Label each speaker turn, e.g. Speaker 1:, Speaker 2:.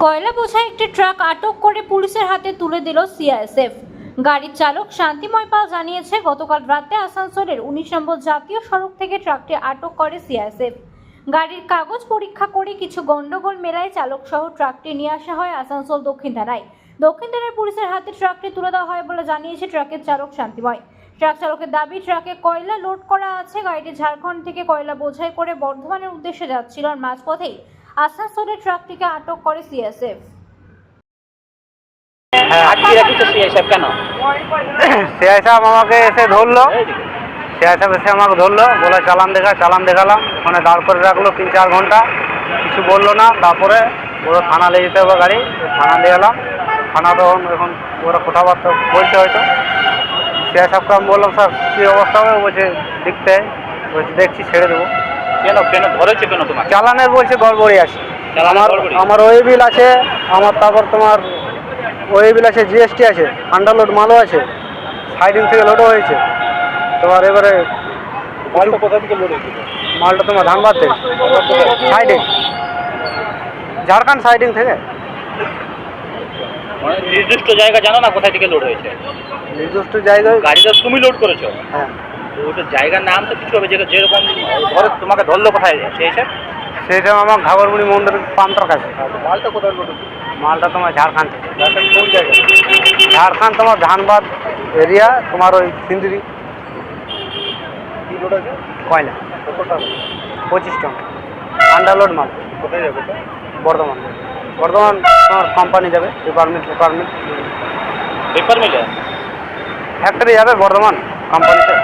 Speaker 1: কয়লা বোঝাই একটি ট্রাক আটক করে পুলিশের হাতে তুলে দিল সিআইএসএফ। গাড়ির চালক শান্তিময় পাল জানিয়েছে, গতকাল রাতে আসানসোলের 19 নম্বর জাতীয় সড়ক থেকে ট্রাকটি আটক করে সিআইএসএফ। গাড়ির কাগজ পরীক্ষা করে কিছু গন্ডগোল মেলায় চালক সহ ট্রাকটি নিয়ে আসা হয় আসানসোল দক্ষিণ থানায়। দক্ষিণ থানার পুলিশের হাতে ট্রাকটি তুলে দেওয়া হয় বলে জানিয়েছে ট্রাকের চালক শান্তিময়। ট্রাক চালকের দাবি, ট্রাকে কয়লা লোড করা আছে। গাড়িটি ঝাড়খণ্ড থেকে কয়লা বোঝাই করে বর্ধমানের উদ্দেশ্যে যাচ্ছিল। আর মাঝপথেই আসানসোলের ট্রাকটিকে আটক করে সিআইএসএফ।
Speaker 2: সিআইএসএফ আমাকে এসে ধরলো, বলে চালান দেখালাম, ওখানে দাঁড় করে রাখলো 3-4 ঘন্টা, কিছু বললো না। তারপরে ওরা থানা নিয়ে যেতে হবে, গাড়ি থানা নিয়ে এলাম। থানা তখন এখন ওরা কথাবার্তা বলছে হয়তো। সিআইএসএফকে আমি বললাম, স্যার কী অবস্থা হবে? বলছে দেখছি ছেড়ে দেবো।
Speaker 3: কেন ধরেছে কেন তোমার?
Speaker 2: চালানের বলছে গড়বড়ি আছে। আমার ওই বিল আছে, আমার তারপর তোমার ওই বিল আছে, জিএসটি আছে, আন্ডারলোড মালও আছে, সাইডিং থেকে লোডও হয়েছে। তোমার এবারে
Speaker 3: মালটা কোথা থেকে লোড হয়েছে?
Speaker 2: মালটা তোমার ধানবাদ থেকে, সাইডিং, ঝাড়খণ্ড সাইডিং থেকে।
Speaker 3: মানে নির্দিষ্ট জায়গা জানো না কোথায় থেকে লোড হয়েছে?
Speaker 2: নির্দিষ্ট জায়গায়
Speaker 3: গাড়িটা তুমি লোড করেছো?
Speaker 2: হ্যাঁ।
Speaker 3: ওটা জায়গার নাম তো কিছু হবে, যেরকম ধরে তোমাকে ধরলো কোথায় সেই
Speaker 2: সেটা আমার ঘাগরবুড়ি মন্দিরের পাম্পটার কাছে।
Speaker 3: মালটা কোথায় লোড হয়েছে?
Speaker 2: মালটা তোমার ঝাড়খণ্ড থেকে।
Speaker 3: কোন জায়গায়?
Speaker 2: ঝাড়খণ্ড তোমার ধানবাদ এরিয়া, তোমার ওই সিন্দিরি।
Speaker 3: কি লোড আছে?
Speaker 2: কয়লা
Speaker 3: কত টাকা?
Speaker 2: 25 টন আন্ডারলোড মাল।
Speaker 3: কোথায় যাবে?
Speaker 2: বর্ধমান তোমার কোম্পানি যাবে, ডিপার্টমেন্ট
Speaker 3: পেপার মিলে
Speaker 2: ফ্যাক্টরি যাবে বর্ধমান কোম্পানিতে।